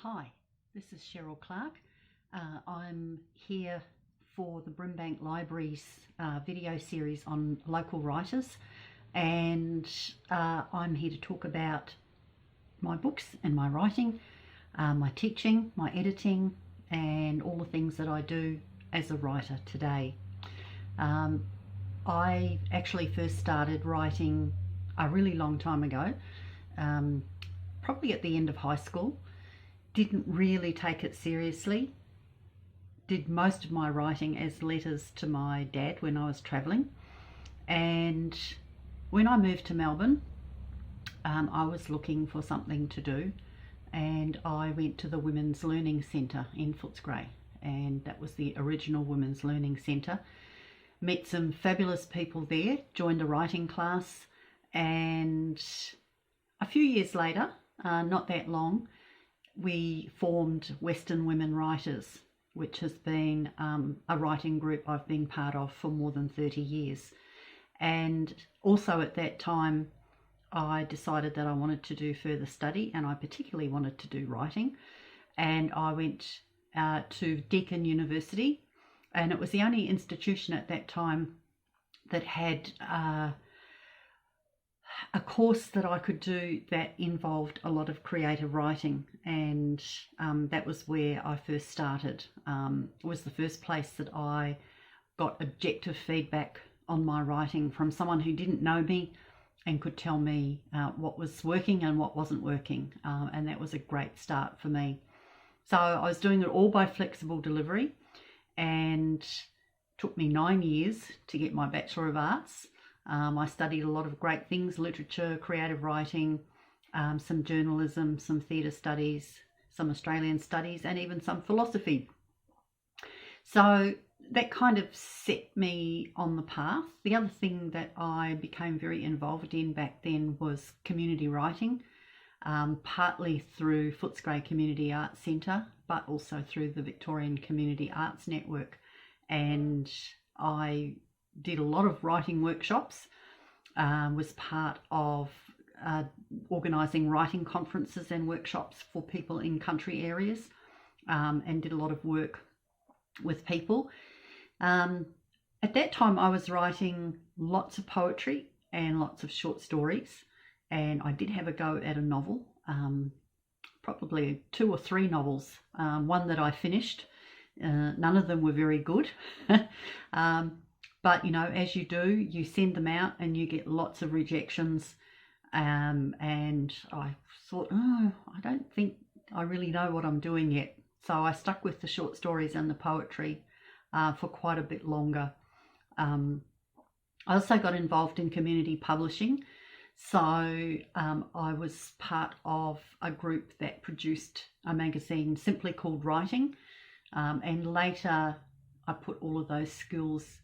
Hi, this is Sherryl Clark. I'm here for the Brimbank Libraries video series on local writers, and I'm here to talk about my books and my writing, my teaching, my editing, and all the things that I do as a writer today. I actually first started writing a really long time ago, probably at the end of high school. Didn't really take it seriously. Did most of my writing as letters to my dad when I was travelling. And when I moved to Melbourne, I was looking for something to do, and I went to the Women's Learning Centre in Footscray, and that was the original Women's Learning Centre. Met some fabulous people there, joined a writing class, and a few years later, not that long, we formed Western Women Writers, which has been a writing group I've been part of for more than 30 years. And also at that time, I decided that I wanted to do further study, and I particularly wanted to do writing. And I went to Deakin University, and it was the only institution at that time that had a course that I could do that involved a lot of creative writing, and that was where I first started. It was the first place that I got objective feedback on my writing from someone who didn't know me and could tell me what was working and what wasn't working, and that was a great start for me. So I was doing it all by flexible delivery, and it took me 9 years to get my Bachelor of Arts. I studied a lot of great things: literature, creative writing, some journalism, some theatre studies, some Australian studies, and even some philosophy. So that kind of set me on the path. The other thing that I became very involved in back then was community writing, partly through Footscray Community Arts Centre, but also through the Victorian Community Arts Network. And I did a lot of writing workshops, was part of organising writing conferences and workshops for people in country areas, and did a lot of work with people. At that time I was writing lots of poetry and lots of short stories, and I did have a go at a novel, probably 2 or 3 novels, one that I finished. None of them were very good. But, you know, as you do, you send them out and you get lots of rejections. And I thought, I don't think I really know what I'm doing yet. So I stuck with the short stories and the poetry for quite a bit longer. I also got involved in community publishing. So I was part of a group that produced a magazine simply called Writing. And later I put all of those skills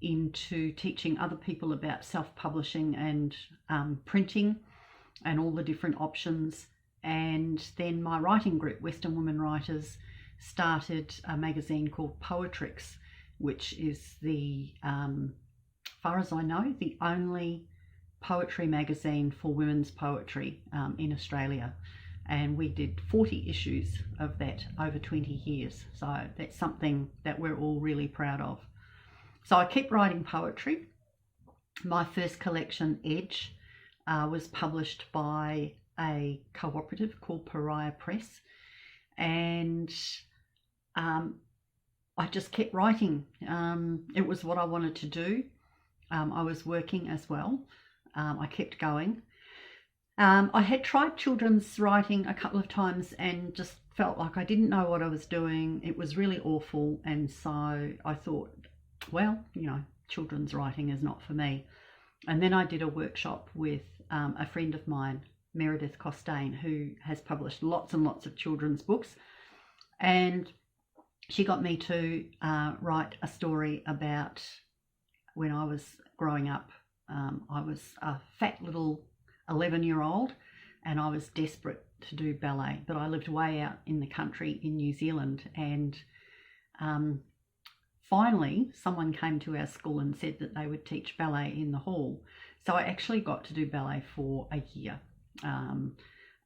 into teaching other people about self-publishing and printing and all the different options. And then my writing group, Western Women Writers, started a magazine called Poetrix, which is the, far as I know, the only poetry magazine for women's poetry in Australia. And we did 40 issues of that over 20 years. So that's something that we're all really proud of. So I kept writing poetry. My first collection, Edge, was published by a cooperative called Pariah Press. And I just kept writing. It was what I wanted to do. I was working as well. I kept going. I had tried children's writing a couple of times and just felt like I didn't know what I was doing. It was really awful. And so I thought, well, you know, children's writing is not for me. And then I did a workshop with a friend of mine, Meredith Costain, who has published lots and lots of children's books. And she got me to write a story about when I was growing up. I was a fat little 11-year-old, and I was desperate to do ballet, but I lived way out in the country in New Zealand, and finally someone came to our school and said that they would teach ballet in the hall. So I actually got to do ballet for a year,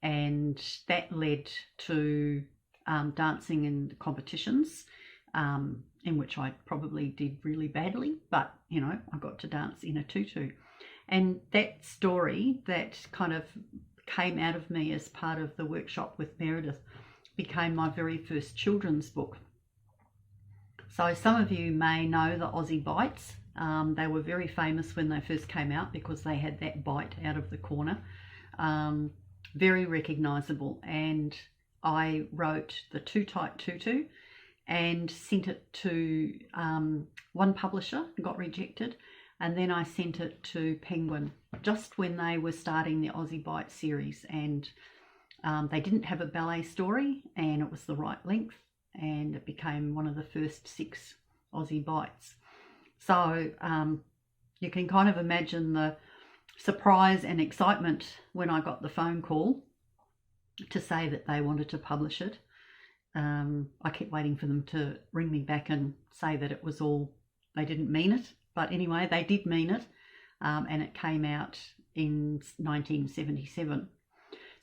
and that led to dancing in competitions, in which I probably did really badly, but you know, I got to dance in a tutu. And that story that kind of came out of me as part of the workshop with Meredith became my very first children's book. So some of you may know the Aussie Bites. They were very famous when they first came out because they had that bite out of the corner. Very recognisable. And I wrote the Too Tight Tutu and sent it to one publisher, got rejected. And then I sent it to Penguin just when they were starting the Aussie Bite series. And they didn't have a ballet story, and it was the right length. And it became one of the first 6 Aussie Bites. So you can kind of imagine the surprise and excitement when I got the phone call to say that they wanted to publish it. I kept waiting for them to ring me back and say that it was all, they didn't mean it. But anyway, they did mean it, and it came out in 1977.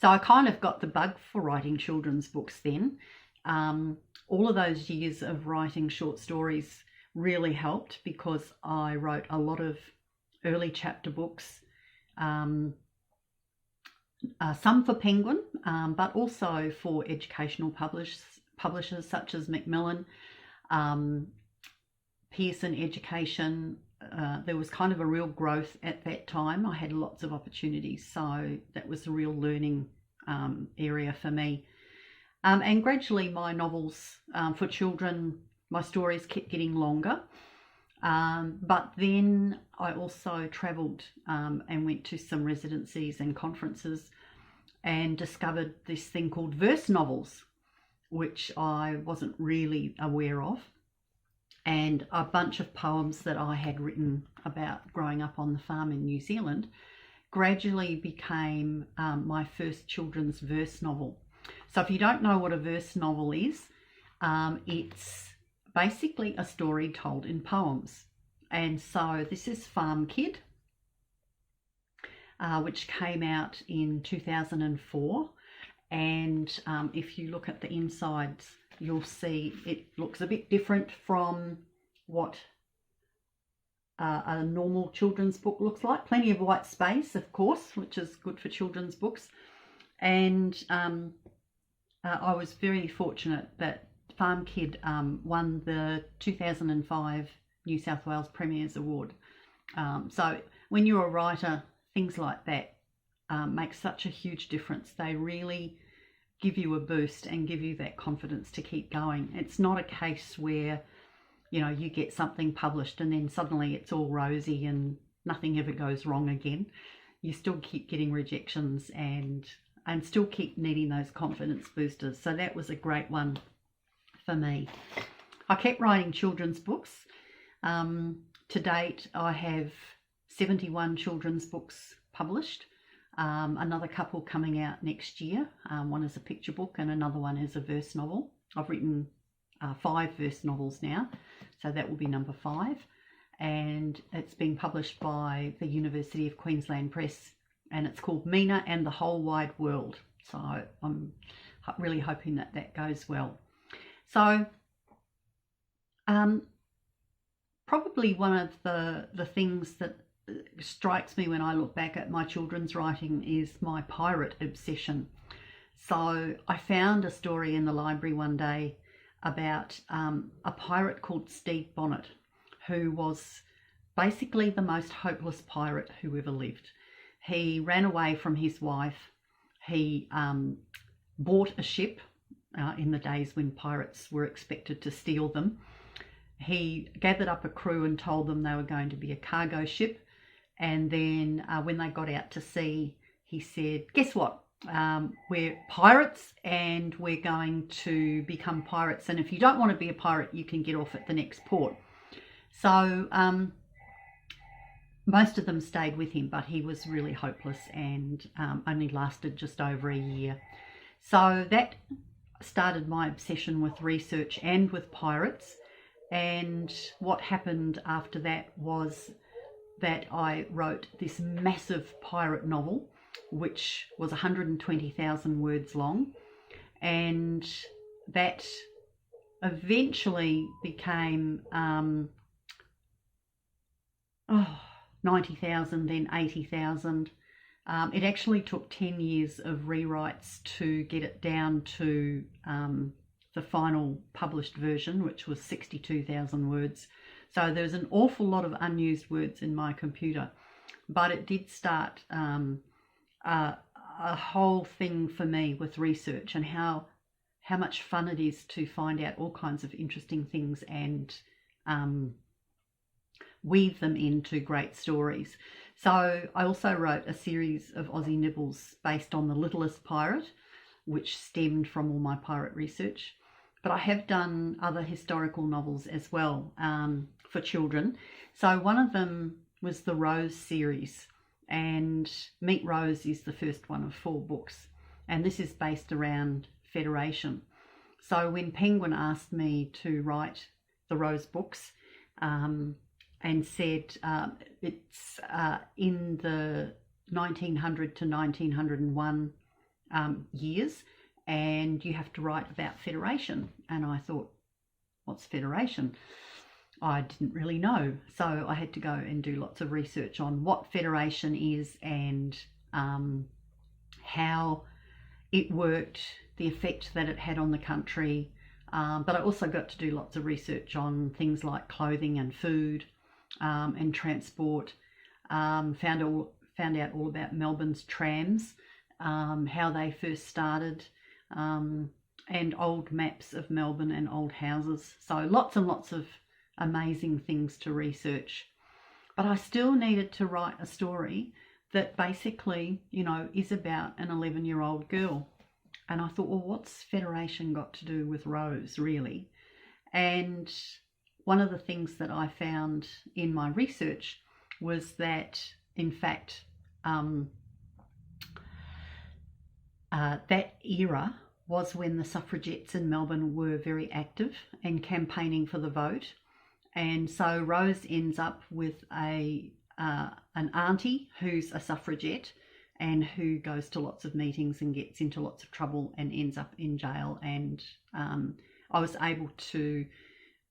So I kind of got the bug for writing children's books then. All of those years of writing short stories really helped because I wrote a lot of early chapter books, some for Penguin, but also for educational publishers such as Macmillan, Pearson Education. There was kind of a real growth at that time. I had lots of opportunities, so that was a real learning area for me. And gradually my novels for children, my stories kept getting longer. But then I also travelled and went to some residencies and conferences and discovered this thing called verse novels, which I wasn't really aware of. And a bunch of poems that I had written about growing up on the farm in New Zealand gradually became my first children's verse novel. So if you don't know what a verse novel is, it's basically a story told in poems. And so this is Farm Kid, which came out in 2004. And if you look at the insides, you'll see it looks a bit different from what a normal children's book looks like. Plenty of white space, of course, which is good for children's books. And I was very fortunate that Farm Kid won the 2005 New South Wales Premier's Award. So when you're a writer, things like that make such a huge difference. They really give you a boost and give you that confidence to keep going. It's not a case where, you know, you get something published and then suddenly it's all rosy and nothing ever goes wrong again. You still keep getting rejections and still keep needing those confidence boosters. So that was a great one for me. I kept writing children's books. To date, I have 71 children's books published. Another couple coming out next year. One is a picture book and another one is a verse novel. I've written 5 verse novels now, so that will be number 5. And it's been published by the University of Queensland Press, and it's called Mina and the Whole Wide World. So I'm really hoping that that goes well. So probably one of the things that strikes me when I look back at my children's writing is my pirate obsession. So I found a story in the library one day about a pirate called Steve Bonnet, who was basically the most hopeless pirate who ever lived. He ran away from his wife. He bought a ship in the days when pirates were expected to steal them. He gathered up a crew and told them they were going to be a cargo ship. And then when they got out to sea, he said, guess what? We're pirates and we're going to become pirates. And if you don't want to be a pirate, you can get off at the next port. So most of them stayed with him, but he was really hopeless and only lasted just over a year. So that started my obsession with research and with pirates. And what happened after that was that I wrote this massive pirate novel, which was 120,000 words long. And that eventually became 90,000, then 80,000. It actually took 10 years of rewrites to get it down to the final published version, which was 62,000 words. So there's an awful lot of unused words in my computer, but it did start a whole thing for me with research and how much fun it is to find out all kinds of interesting things and weave them into great stories. So I also wrote a series of Aussie nibbles based on The Littlest Pirate, which stemmed from all my pirate research. But I have done other historical novels as well for children. So one of them was the Rose series, and Meet Rose is the first one of 4 books. And this is based around Federation. So when Penguin asked me to write the Rose books, and said it's in the 1900 to 1901 years, and you have to write about Federation. And I thought, what's Federation? I didn't really know. So I had to go and do lots of research on what Federation is and how it worked, the effect that it had on the country. But I also got to do lots of research on things like clothing and food, and transport. Found out all about Melbourne's trams, how they first started, and old maps of Melbourne and old houses. So lots and lots of amazing things to research. But I still needed to write a story that basically, is about an 11-year-old girl. And I thought, well, what's Federation got to do with Rose, really? And one of the things that I found in my research was that, in fact, that era was when the suffragettes in Melbourne were very active and campaigning for the vote. And so Rose ends up with an auntie who's a suffragette and who goes to lots of meetings and gets into lots of trouble and ends up in jail. And I was able to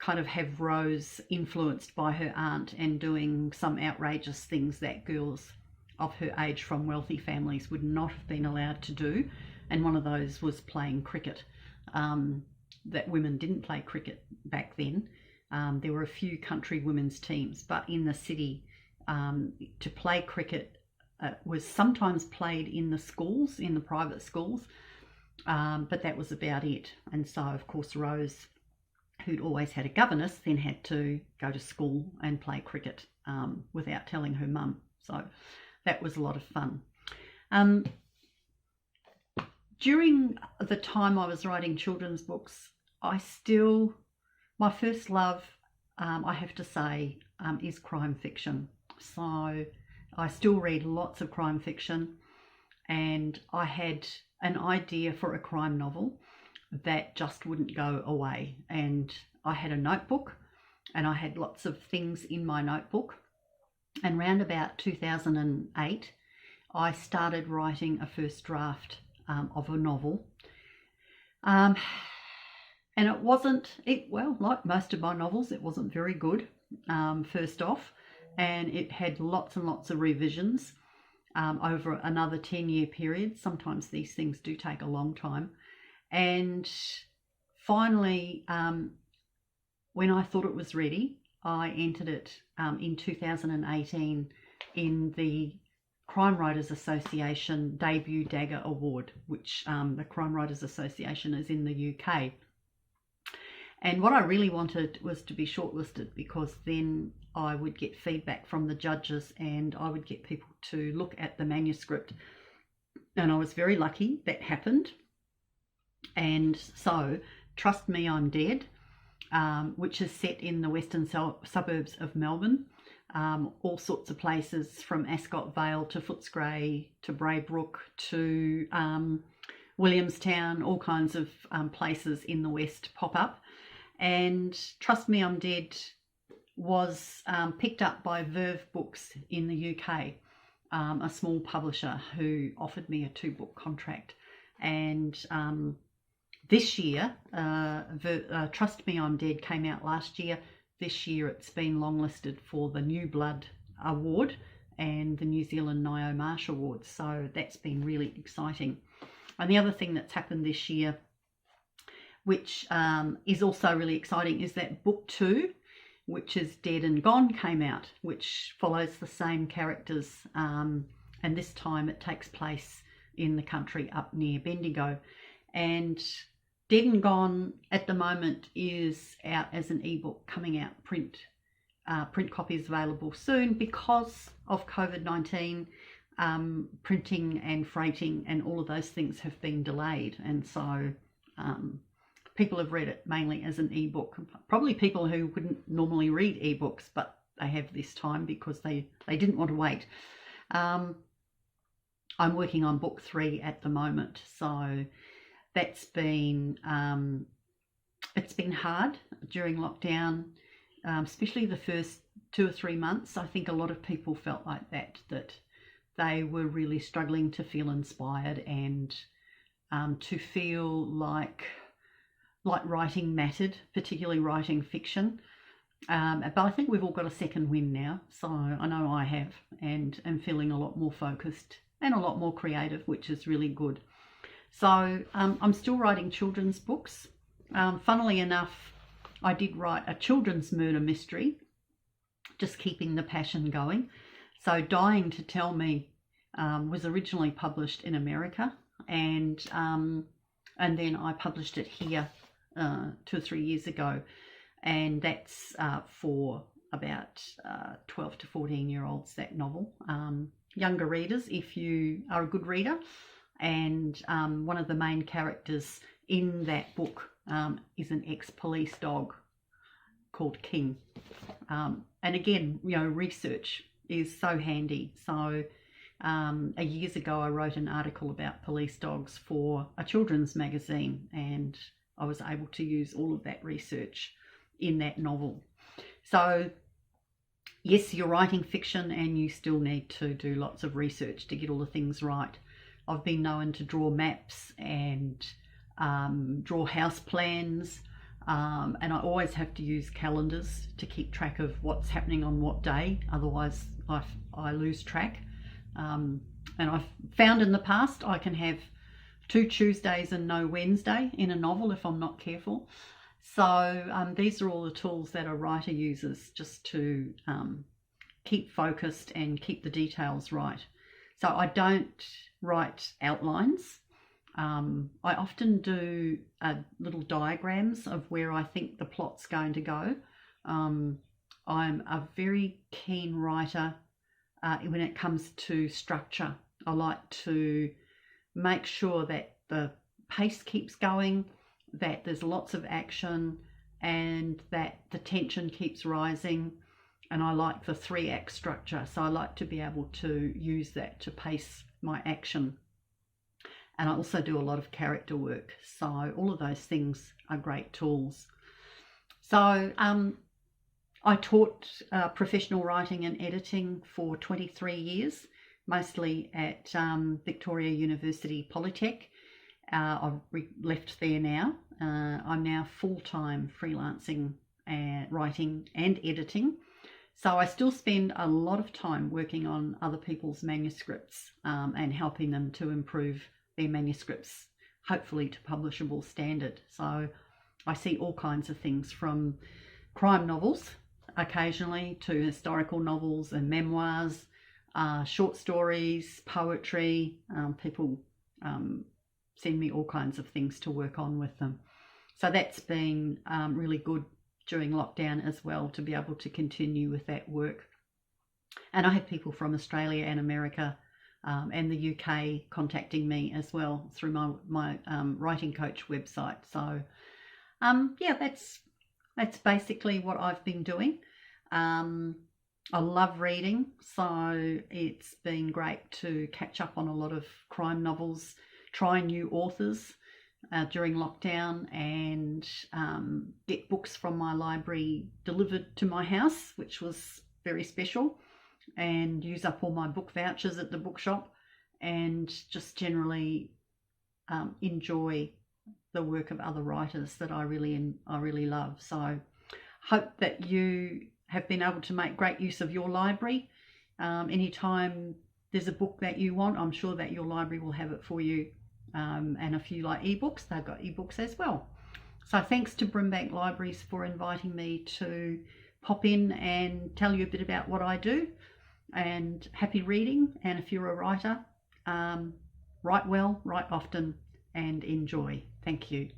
kind of have Rose influenced by her aunt and doing some outrageous things that girls of her age from wealthy families would not have been allowed to do. And one of those was playing cricket. That women didn't play cricket back then. There were a few country women's teams, but in the city, to play cricket was sometimes played in the schools, in the private schools, but that was about it. And so, of course, Rose, who'd always had a governess, then had to go to school and play cricket without telling her mum. So that was a lot of fun. During the time I was writing children's books, my first love, I have to say, is crime fiction. So I still read lots of crime fiction, and I had an idea for a crime novel that just wouldn't go away. And I had a notebook, and I had lots of things in my notebook. And round about 2008, I started writing a first draft of a novel. And it wasn't, like most of my novels, it wasn't very good, first off. And it had lots and lots of revisions over another 10-year period. Sometimes these things do take a long time. And finally, when I thought it was ready, I entered it in 2018 in the Crime Writers Association Debut Dagger Award, which the Crime Writers Association is in the UK. And what I really wanted was to be shortlisted, because then I would get feedback from the judges and I would get people to look at the manuscript. And I was very lucky that happened. And so, Trust Me, I'm Dead, which is set in the western suburbs of Melbourne, all sorts of places from Ascot Vale to Footscray to Braybrook to Williamstown, all kinds of places in the west pop up. And Trust Me, I'm Dead was picked up by Verve Books in the UK, a small publisher who offered me a 2-book contract. And This year, Trust Me, I'm Dead came out last year. This year it's been longlisted for the New Blood Award and the New Zealand Nio Marsh Awards. So that's been really exciting. And the other thing that's happened this year, which is also really exciting, is that book 2, which is Dead and Gone, came out, which follows the same characters. And this time it takes place in the country up near Bendigo. And Dead and Gone at the moment is out as an ebook, coming out print copies available soon. Because of COVID-19, printing and freighting and all of those things have been delayed, and so people have read it mainly as an ebook. Probably people who wouldn't normally read ebooks, but they have this time because they didn't want to wait. I'm working on book 3 at the moment, so that's been it's been hard during lockdown, especially the first 2 or 3 months. I think a lot of people felt like that they were really struggling to feel inspired and to feel like writing mattered, particularly writing fiction. But I think we've all got a second wind now, so I know I have, and am feeling a lot more focused and a lot more creative, which is really good. So I'm still writing children's books. Funnily enough, I did write a children's murder mystery, just keeping the passion going. So Dying to Tell Me was originally published in America, and then I published it here 2 or 3 years ago, and that's for about 12 to 14-year-olds, that novel. Younger readers, if you are a good reader. And one of the main characters in that book is an ex-police dog called King. And again, research is so handy. So years ago I wrote an article about police dogs for a children's magazine, and I was able to use all of that research in that novel. So yes, you're writing fiction and you still need to do lots of research to get all the things right. I've been known to draw maps and draw house plans, and I always have to use calendars to keep track of what's happening on what day, otherwise I lose track. And I've found in the past I can have 2 Tuesdays and no Wednesday in a novel if I'm not careful. So these are all the tools that a writer uses just to keep focused and keep the details right. So I don't write outlines. I often do little diagrams of where I think the plot's going to go. I'm a very keen writer when it comes to structure. I like to make sure that the pace keeps going, that there's lots of action, and that the tension keeps rising. And I like the 3-act structure, so I like to be able to use that to pace my action. And I also do a lot of character work, so all of those things are great tools. So I taught professional writing and editing for 23 years, mostly at Victoria University Polytech. I've left there now. I'm now full-time freelancing, writing and editing. So I still spend a lot of time working on other people's manuscripts and helping them to improve their manuscripts, hopefully to publishable standard. So I see all kinds of things, from crime novels occasionally to historical novels and memoirs, short stories, poetry. People send me all kinds of things to work on with them. So that's been really good during lockdown as well, to be able to continue with that work. And I have people from Australia and America and the UK contacting me as well through my writing coach website. So yeah, that's basically what I've been doing. I love reading, so it's been great to catch up on a lot of crime novels, try new authors during lockdown, and get books from my library delivered to my house, which was very special, and use up all my book vouchers at the bookshop, and just generally enjoy the work of other writers that I really love. So hope that you have been able to make great use of your library. Anytime there's a book that you want, I'm sure that your library will have it for you. And if you like ebooks, they've got ebooks as well. So thanks to Brimbank Libraries for inviting me to pop in and tell you a bit about what I do, and happy reading. And if you're a writer, write well, write often, and enjoy. Thank you.